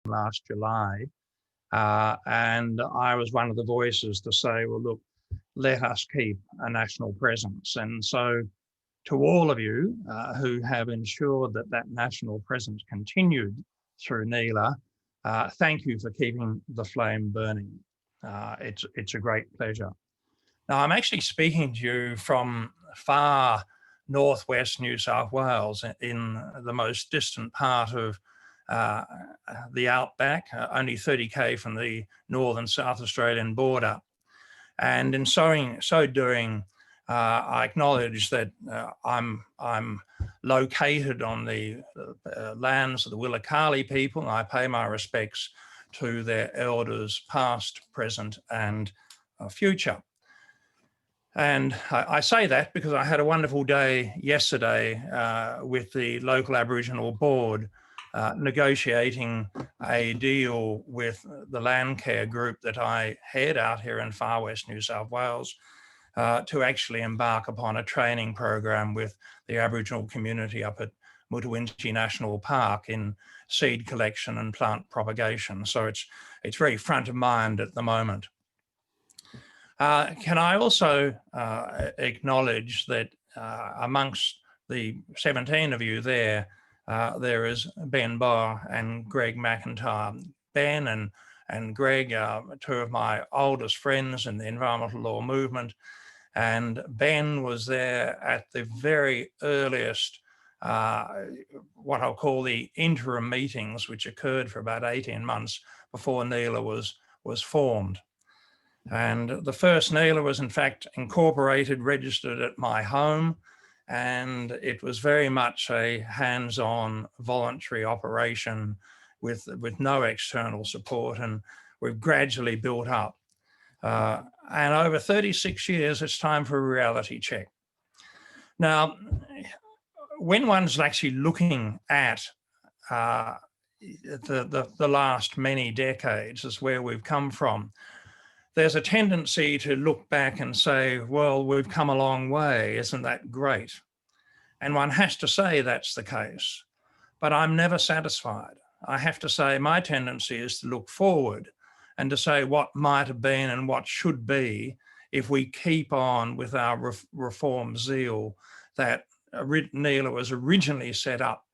last July. And I was one of the voices to say, well, look, let us keep a national presence. And so to all of you who have ensured that that national presence continued through NELA, thank you for keeping the flame burning. It's a great pleasure. Now, I'm actually speaking to you from far northwest New South Wales, in the most distant part of the outback, only 30k from the northern South Australian border. And in so doing, I acknowledge that I'm located on the lands of the Willakali people. I pay my respects to their elders, past, present, and future. And I say that because I had a wonderful day yesterday with the local Aboriginal board negotiating a deal with the Landcare group that I head out here in far west New South Wales to actually embark upon a training program with the Aboriginal community up at Mutawinji National Park in seed collection and plant propagation. So it's very front of mind at the moment. Can I also acknowledge that amongst the 17 of you there, there is Ben Barr and Greg McIntyre. Ben and Greg are two of my oldest friends in the environmental law movement. And Ben was there at the very earliest, what I'll call the interim meetings, which occurred for about 18 months before NELA was formed. And the first NELA was in fact incorporated, registered at my home, and it was very much a hands-on voluntary operation with no external support, and we've gradually built up. And over 36 years, it's time for a reality check. Now, when one's actually looking at the last many decades as where we've come from, there's a tendency to look back and say, well, we've come a long way, isn't that great? And one has to say that's the case, but I'm never satisfied. I have to say my tendency is to look forward and to say what might have been and what should be if we keep on with our reform zeal that NELA was originally set up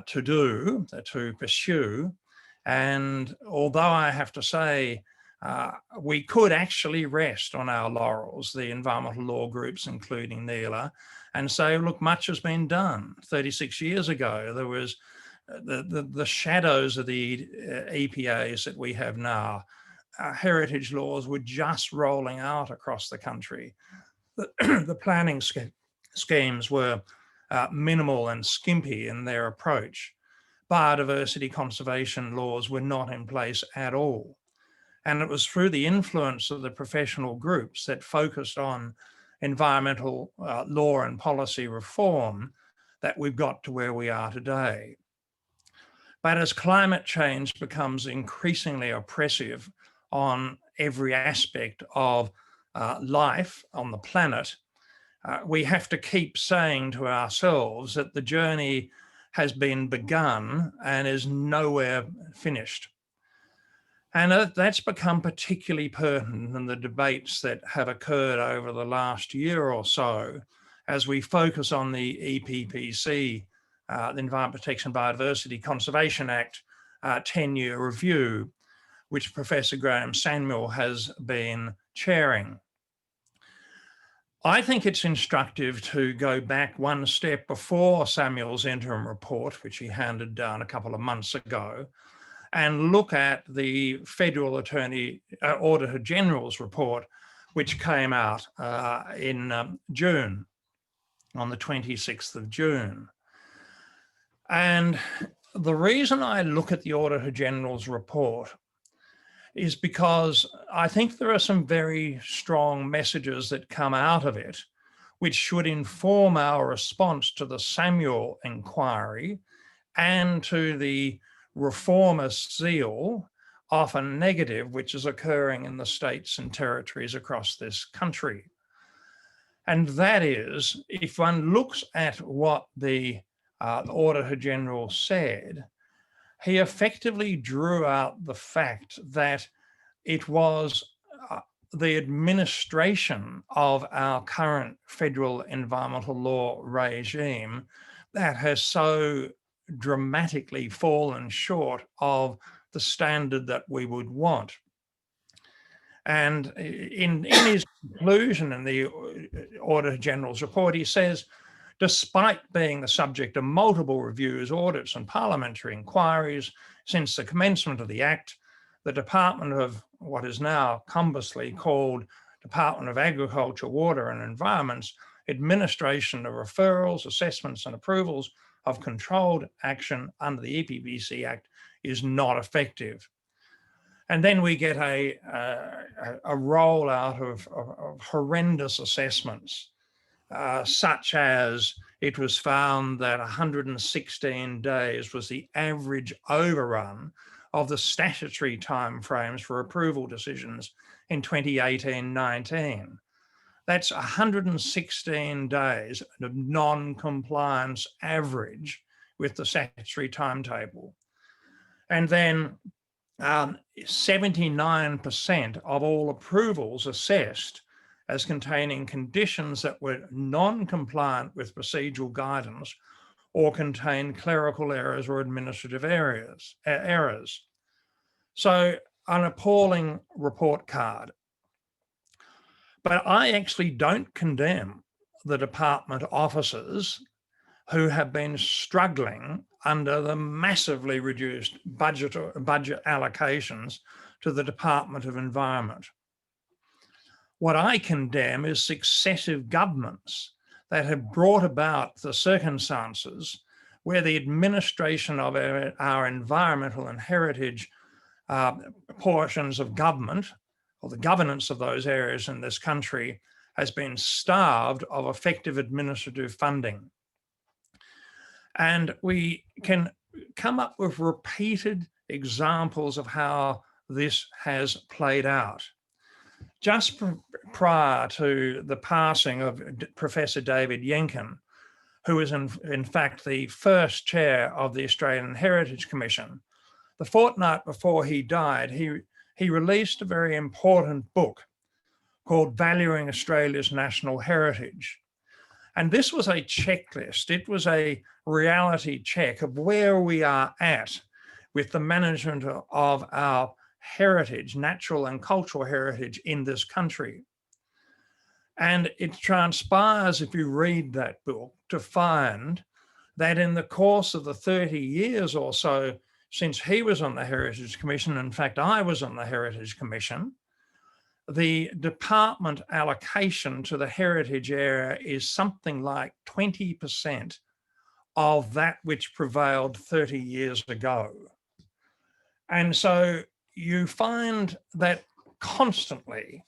to pursue. And although I have to say, we could actually rest on our laurels, the environmental law groups, including NELA, and say, look, much has been done. 36 years ago, there was the shadows of the EPAs that we have now. Heritage laws were just rolling out across the country. The planning schemes were minimal and skimpy in their approach. Biodiversity conservation laws were not in place at all. And it was through the influence of the professional groups that focused on environmental law and policy reform that we've got to where we are today. But as climate change becomes increasingly oppressive on every aspect of life on the planet, we have to keep saying to ourselves that the journey has been begun and is nowhere finished. And that's become particularly pertinent in the debates that have occurred over the last year or so as we focus on the EPPC, the Environment Protection Biodiversity Conservation Act 10-year review, which Professor Graham Samuel has been chairing. I think it's instructive to go back one step before Samuel's interim report, which he handed down a couple of months ago, and look at the Federal Auditor General's report, which came out in June, on the 26th of June. And the reason I look at the Auditor General's report is because I think there are some very strong messages that come out of it, which should inform our response to the Samuel inquiry and to the reformist zeal, often negative, which is occurring in the states and territories across this country. And that is, if one looks at what the Auditor General said, he effectively drew out the fact that it was the administration of our current federal environmental law regime that has so dramatically fallen short of the standard that we would want. And in his conclusion in the Auditor General's report, he says, despite being the subject of multiple reviews, audits, and parliamentary inquiries since the commencement of the Act, the Department of what is now pompously called Department of Agriculture, Water and Environment's administration of referrals, assessments, and approvals of controlled action under the EPBC Act is not effective. And then we get a rollout of horrendous assessments, such as it was found that 116 days was the average overrun of the statutory timeframes for approval decisions in 2018-19. That's 116 days of non-compliance average with the statutory timetable. And then 79% of all approvals assessed as containing conditions that were non-compliant with procedural guidance or contained clerical errors or administrative errors. So an appalling report card. But I actually don't condemn the department officers who have been struggling under the massively reduced budget allocations to the Department of Environment. What I condemn is successive governments that have brought about the circumstances where the administration of our environmental and heritage portions of government, or the governance of those areas in this country, has been starved of effective administrative funding. And we can come up with repeated examples of how this has played out. Just prior to the passing of Professor David Yenkin, who was in fact the first chair of the Australian Heritage Commission, the fortnight before he died, he released a very important book called Valuing Australia's National Heritage. And this was a checklist. It was a reality check of where we are at with the management of our heritage, natural and cultural heritage in this country. And it transpires, if you read that book, to find that in the course of the 30 years or so since he was on the Heritage Commission, in fact, I was on the Heritage Commission, the department allocation to the heritage area is something like 20% of that which prevailed 30 years ago. And so you find that constantly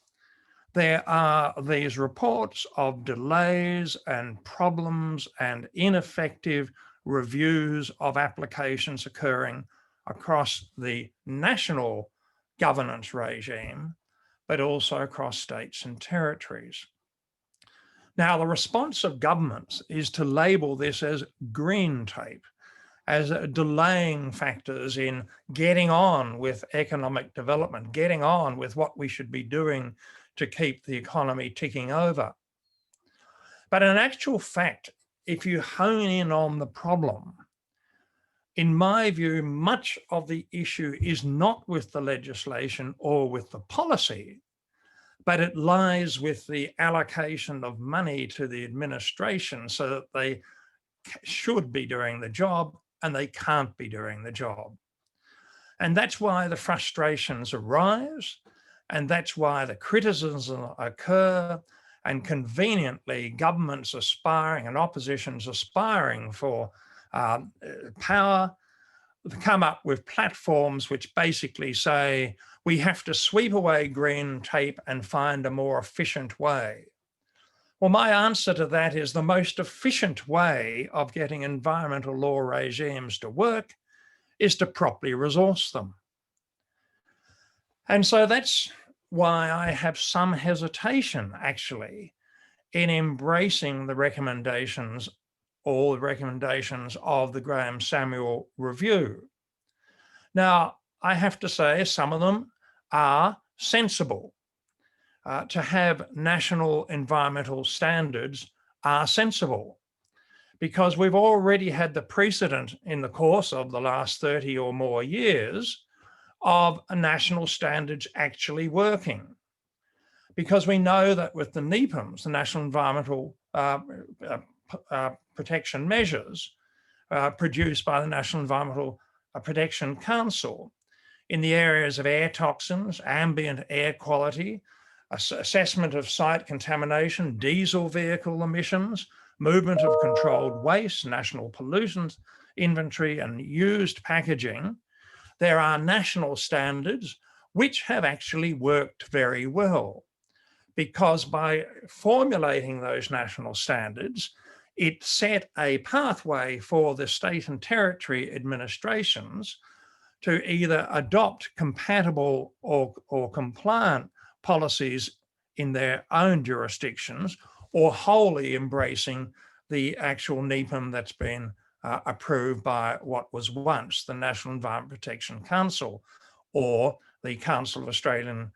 there are these reports of delays and problems and ineffective reviews of applications occurring across the national governance regime, but also across states and territories. Now, the response of governments is to label this as green tape, as delaying factors in getting on with economic development, getting on with what we should be doing to keep the economy ticking over. But in actual fact, if you hone in on the problem, in my view, much of the issue is not with the legislation or with the policy, but it lies with the allocation of money to the administration so that they should be doing the job and they can't be doing the job. And that's why the frustrations arise, and that's why the criticisms occur, and conveniently governments aspiring and oppositions aspiring for power come up with platforms which basically say we have to sweep away green tape and find a more efficient way. Well, my answer to that is the most efficient way of getting environmental law regimes to work is to properly resource them. And so that's why I have some hesitation, actually, in embracing the recommendations, all the recommendations of the Graham Samuel review. Now, I have to say some of them are sensible. To have national environmental standards are sensible, because we've already had the precedent in the course of the last 30 or more years of national standards actually working. Because we know that with the NEPMs, the National Environmental Protection Measures produced by the National Environmental Protection Council, in the areas of air toxins, ambient air quality, assessment of site contamination, diesel vehicle emissions, movement of controlled waste, national pollutant inventory, and used packaging, there are national standards which have actually worked very well. Because by formulating those national standards, it set a pathway for the state and territory administrations to either adopt compatible or compliant policies in their own jurisdictions, or wholly embracing the actual NEPM that's been approved by what was once the National Environment Protection Council, or the Council of Australian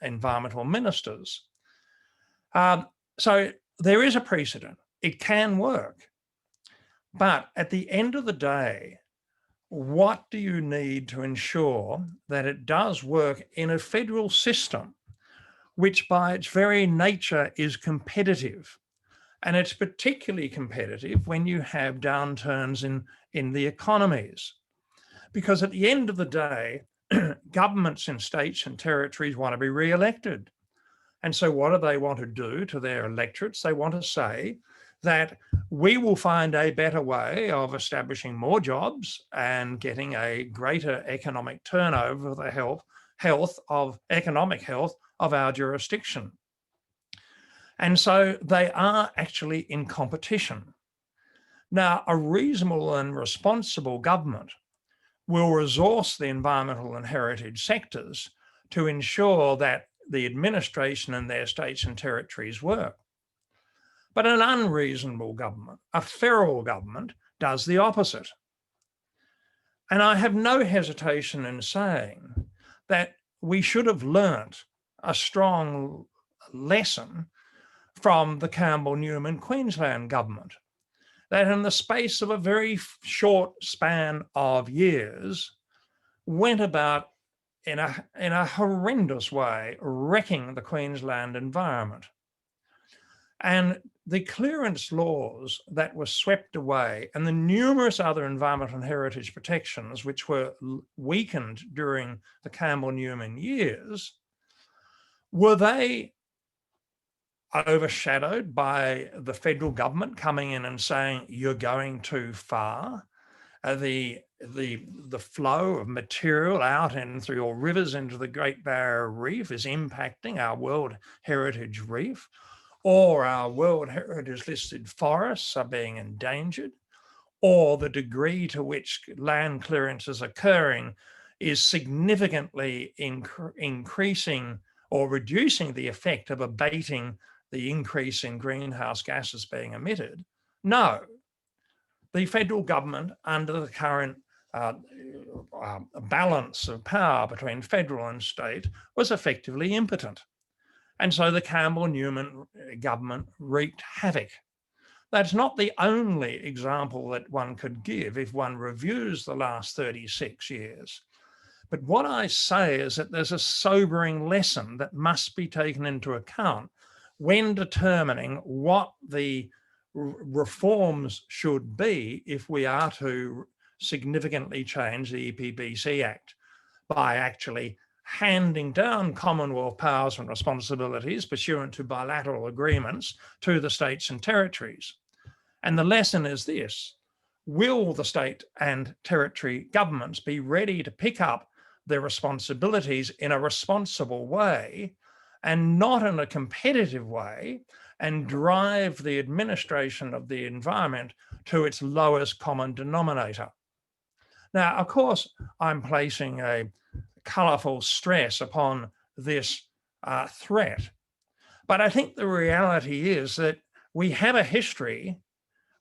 Environmental Ministers. So there is a precedent. It can work. But at the end of the day, what do you need to ensure that it does work in a federal system, which by its very nature is competitive? And it's particularly competitive when you have downturns in the economies. Because at the end of the day, governments in states and territories want to be re-elected. And so what do they want to do to their electorates? They want to say that we will find a better way of establishing more jobs and getting a greater economic turnover of the economic health of our jurisdiction. And so they are actually in competition. Now, a reasonable and responsible government will resource the environmental and heritage sectors to ensure that the administration in their states and territories work. But an unreasonable government, a feral government, does the opposite. And I have no hesitation in saying that we should have learnt a strong lesson from the Campbell-Newman Queensland government, that in the space of a very short span of years went about in a horrendous way wrecking the Queensland environment. And the clearance laws that were swept away and the numerous other environmental and heritage protections which were weakened during the Campbell-Newman years, were they overshadowed by the federal government coming in and saying, you're going too far? The flow of material out and through your rivers into the Great Barrier Reef is impacting our World Heritage Reef, or our World Heritage listed forests are being endangered, or the degree to which land clearance is occurring is significantly increasing or reducing the effect of abating the increase in greenhouse gases being emitted. No, the federal government, under the current balance of power between federal and state, was effectively impotent. And so the Campbell-Newman government wreaked havoc. That's not the only example that one could give if one reviews the last 36 years. But what I say is that there's a sobering lesson that must be taken into account when determining what the reforms should be if we are to significantly change the EPBC Act by actually handing down Commonwealth powers and responsibilities pursuant to bilateral agreements to the states and territories. And the lesson is this: will the state and territory governments be ready to pick up their responsibilities in a responsible way and not in a competitive way, and drive the administration of the environment to its lowest common denominator? Now, of course, I'm placing a colourful stress upon this threat, but I think the reality is that we have a history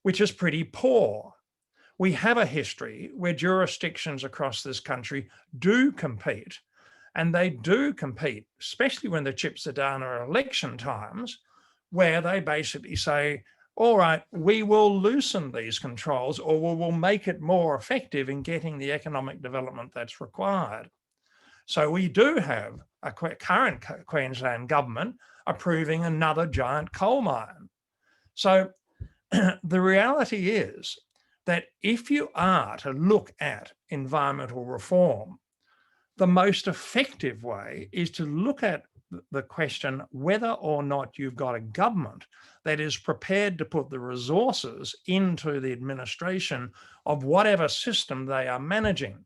which is pretty poor. we have a history where jurisdictions across this country do compete, and they do compete, especially when the chips are down at election times, where they basically say, all right, we will loosen these controls, or we will make it more effective in getting the economic development that's required. So we do have a current Queensland government approving another giant coal mine. So the reality is that if you are to look at environmental reform, the most effective way is to look at the question whether or not you've got a government that is prepared to put the resources into the administration of whatever system they are managing.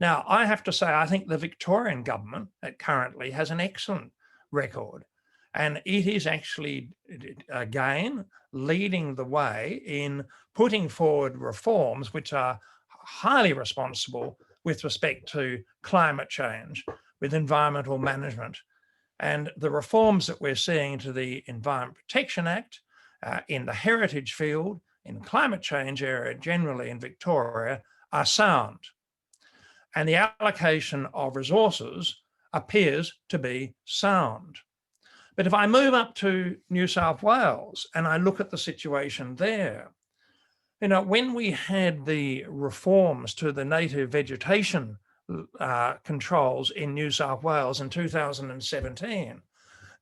Now, I have to say, I think the Victorian government currently has an excellent record, and it is actually, again, leading the way in putting forward reforms which are highly responsible with respect to climate change, with environmental management. And the reforms that we're seeing to the Environment Protection Act, in the heritage field, in the climate change area generally in Victoria, are sound. And the allocation of resources appears to be sound. But if I move up to New South Wales and I look at the situation there, when we had the reforms to the native vegetation controls in New South Wales in 2017,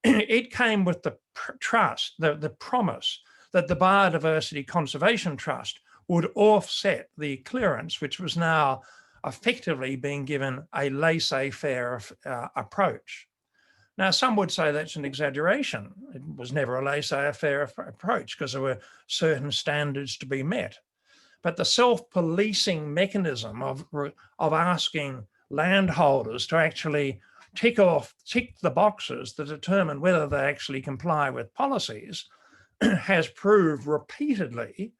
it came with the trust, the promise that the Biodiversity Conservation Trust would offset the clearance, which was now effectively being given a laissez-faire approach. Now, some would say that's an exaggeration. It was never a laissez-faire approach because there were certain standards to be met. But the self-policing mechanism of asking landholders to actually tick the boxes to determine whether they actually comply with policies has proved repeatedly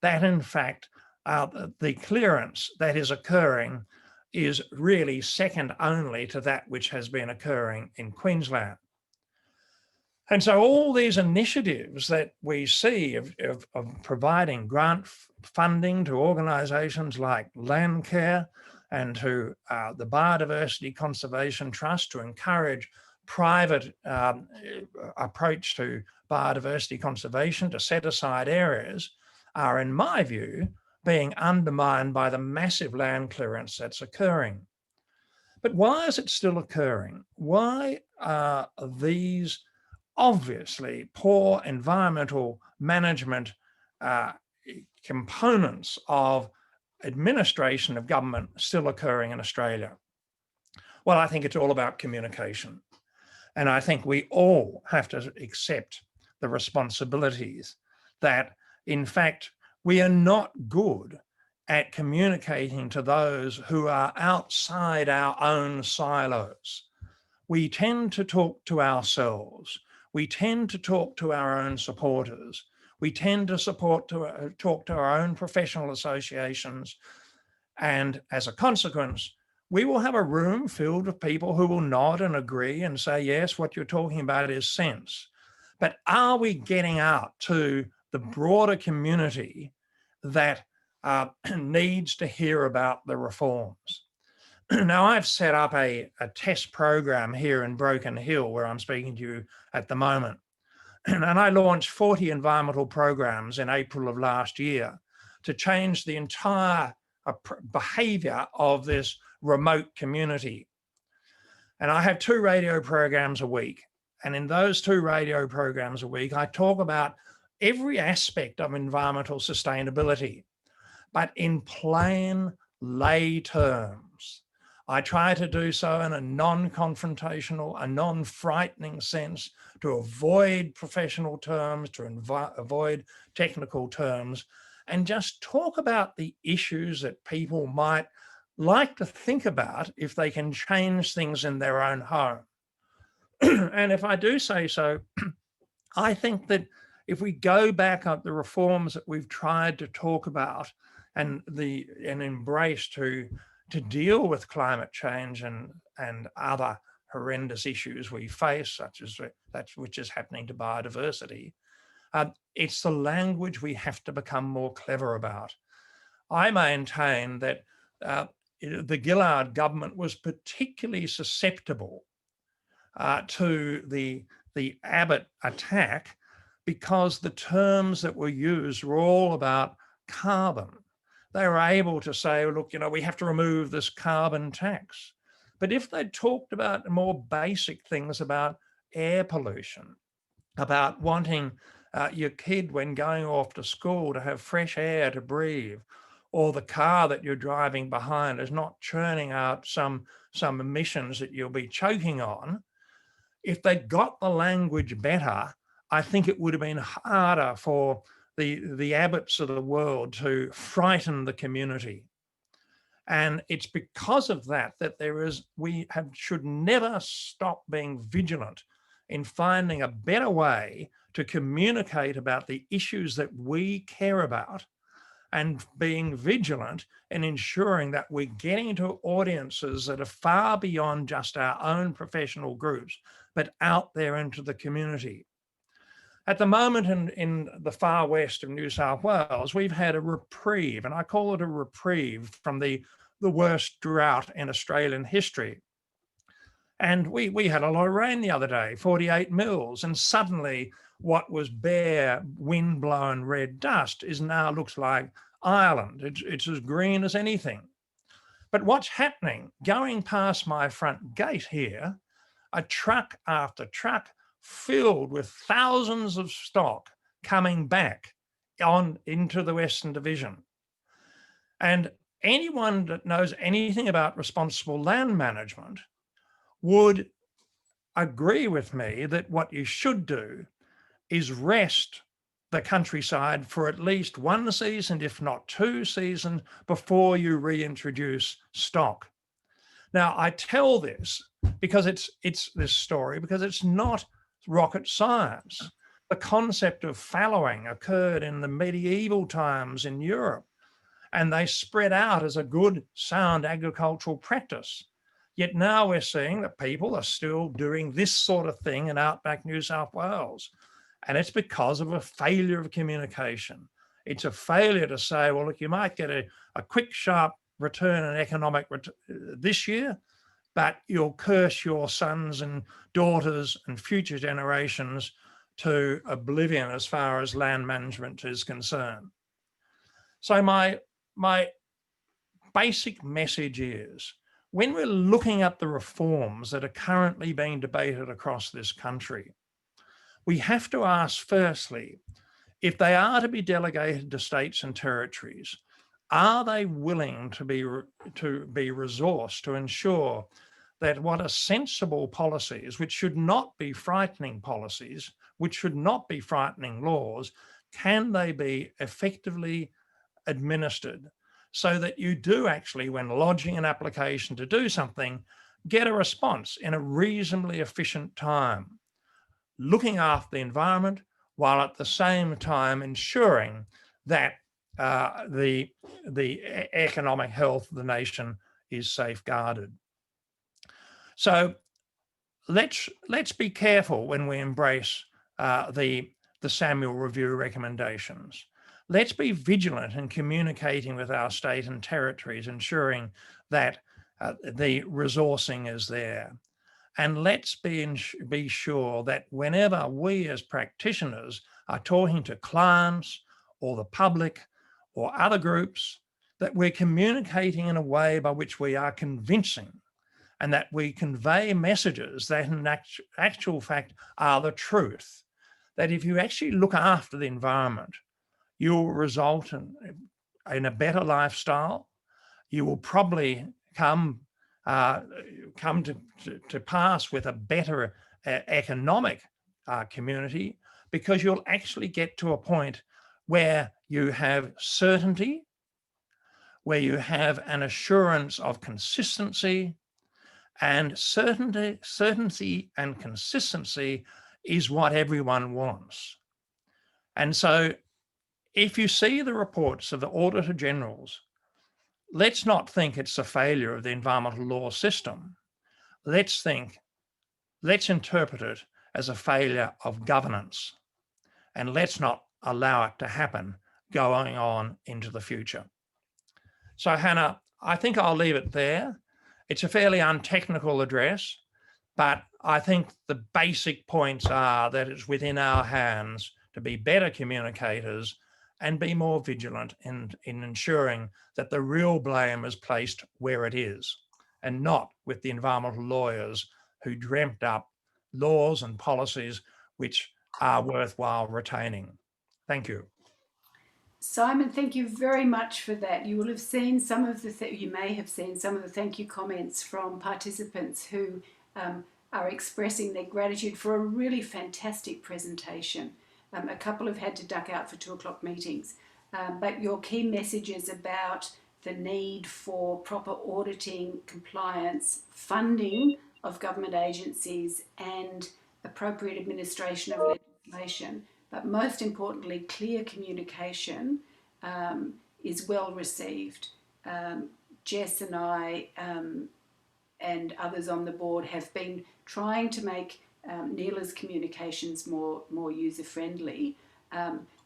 that, in fact, the clearance that is occurring is really second only to that which has been occurring in Queensland. And so all these initiatives that we see of providing grant funding to organisations like Landcare and to the Biodiversity Conservation Trust to encourage private approach to biodiversity conservation, to set aside areas, are, in my view, being undermined by the massive land clearance that's occurring. But why is it still occurring? Why are these obviously poor environmental management components of administration of government still occurring in Australia? Well, I think it's all about communication. And I think we all have to accept the responsibilities that, in fact, we are not good at communicating to those who are outside our own silos. We tend to talk to ourselves. We tend to talk to our own supporters. We tend to talk to our own professional associations. And as a consequence, we will have a room filled with people who will nod and agree and say, yes, what you're talking about is sense. But are we getting out to the broader community that needs to hear about the reforms? Now, I've set up a test program here in Broken Hill, where I'm speaking to you at the moment. And I launched 40 environmental programs in April of last year to change the entire behavior of this remote community. And I have 2 radio programs a week. And in those 2 radio programs a week, I talk about every aspect of environmental sustainability, but in plain lay terms. I try to do so in a non-confrontational, a non-frightening sense, to avoid professional terms, to avoid technical terms, and just talk about the issues that people might like to think about if they can change things in their own home. And if I do say so, I think that if we go back up the reforms that we've tried to talk about and embrace to deal with climate change and other horrendous issues we face, such as that which is happening to biodiversity, it's the language we have to become more clever about. I maintain that the Gillard government was particularly susceptible to the Abbott attack because the terms that were used were all about carbon. They were able to say, look, we have to remove this carbon tax. But if they talked about more basic things about air pollution, about wanting your kid when going off to school to have fresh air to breathe, or the car that you're driving behind is not churning out some emissions that you'll be choking on, if they'd got the language better, I think it would have been harder for the Abbotts of the world to frighten the community. And it's because of that we should never stop being vigilant in finding a better way to communicate about the issues that we care about, and being vigilant in ensuring that we're getting to audiences that are far beyond just our own professional groups, but out there into the community. At the moment in the far west of New South Wales, we've had a reprieve, and I call it a reprieve, from the worst drought in Australian history. And we had a lot of rain the other day, 48 mils, and suddenly what was bare wind-blown red dust now looks like Ireland. It's as green as anything. But what's happening? Going past my front gate here, a truck after truck filled with thousands of stock coming back into the Western Division. And anyone that knows anything about responsible land management would agree with me that what you should do is rest the countryside for at least one season, if not 2 seasons, before you reintroduce stock. Now, I tell this because it's this story, because it's not rocket science. The concept of fallowing occurred in the medieval times in Europe, and they spread out as a good, sound agricultural practice. Yet now we're seeing that people are still doing this sort of thing in outback New South Wales. And it's because of a failure of communication. It's a failure to say, well, look, you might get a quick, sharp return in economic this year, but you'll curse your sons and daughters and future generations to oblivion as far as land management is concerned. So my basic message is, when we're looking at the reforms that are currently being debated across this country, we have to ask firstly, if they are to be delegated to states and territories, are they willing to be resourced to ensure that what are sensible policies, which should not be frightening policies, which should not be frightening laws, can they be effectively administered so that you do actually, when lodging an application to do something, get a response in a reasonably efficient time, looking after the environment while at the same time ensuring that the economic health of the nation is safeguarded. So let's be careful when we embrace the Samuel Review recommendations. Let's be vigilant in communicating with our state and territories, ensuring that the resourcing is there. And let's be sure that whenever we as practitioners are talking to clients or the public or other groups, that we're communicating in a way by which we are convincing, and that we convey messages that in actual fact are the truth. That if you actually look after the environment, you'll result in a better lifestyle. You will probably come to pass with a better economic community, because you'll actually get to a point where you have certainty, where you have an assurance of consistency, and certainty and consistency is what everyone wants. And so if you see the reports of the Auditor Generals, let's not think it's a failure of the environmental law system. Let's interpret it as a failure of governance, and let's not allow it to happen going on into the future. So Hannah, I think I'll leave it there. It's a fairly untechnical address, but I think the basic points are that it's within our hands to be better communicators and be more vigilant in ensuring that the real blame is placed where it is and not with the environmental lawyers who dreamt up laws and policies which are worthwhile retaining. Thank you. Simon, thank you very much for that. You will have seen some of the, you may have seen some of the thank you comments from participants who are expressing their gratitude for a really fantastic presentation. A couple have had to duck out for 2 o'clock meetings, but your key messages about the need for proper auditing, compliance, funding of government agencies and appropriate administration of legislation, but most importantly, clear communication is well received. Jess and I and others on the board have been trying to make NELA's communications more user-friendly.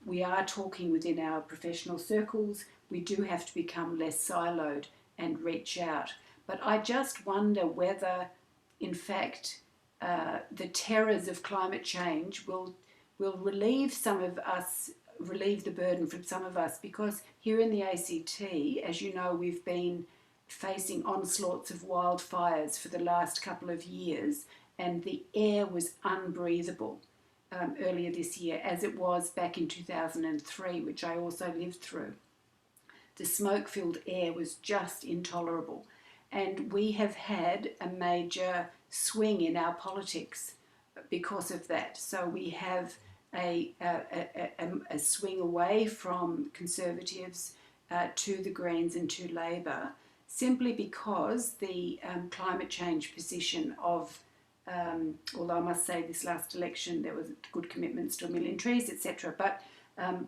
We are talking within our professional circles. We do have to become less siloed and reach out. But I just wonder whether, in fact, the terrors of climate change will relieve some of us, relieve the burden from some of us, because here in the ACT, as you know, we've been facing onslaughts of wildfires for the last couple of years, and the air was unbreathable earlier this year, as it was back in 2003, which I also lived through. The smoke-filled air was just intolerable, and we have had a major swing in our politics because of that. So we have a swing away from Conservatives to the Greens and to Labor, simply because the climate change position of, although I must say this last election there was good commitments to 1 million trees, etc., but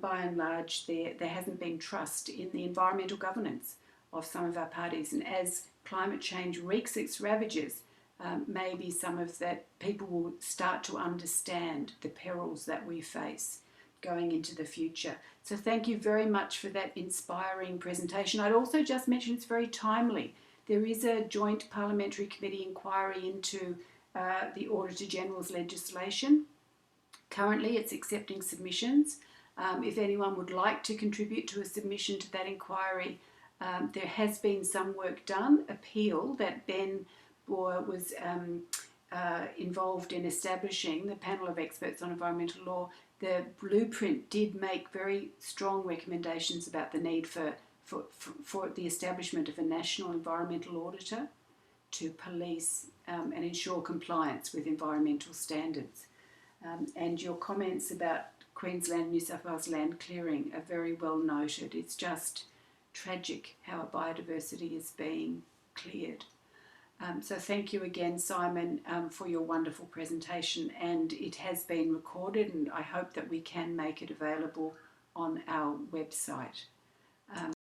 by and large there hasn't been trust in the environmental governance of some of our parties. And as climate change wreaks its ravages, maybe some of that people will start to understand the perils that we face going into the future. So thank you very much for that inspiring presentation. I'd also just mention it's very timely. There is a joint parliamentary committee inquiry into the Auditor General's legislation. Currently it's accepting submissions. If anyone would like to contribute to a submission to that inquiry, there has been some work done. Appeal that Ben was involved in establishing the panel of experts on environmental law. The blueprint did make very strong recommendations about the need for the establishment of a national environmental auditor to police and ensure compliance with environmental standards. And your comments about Queensland, New South Wales land clearing are very well noted. It's just tragic how biodiversity is being cleared. So thank you again, Simon, for your wonderful presentation, and it has been recorded, and I hope that we can make it available on our website.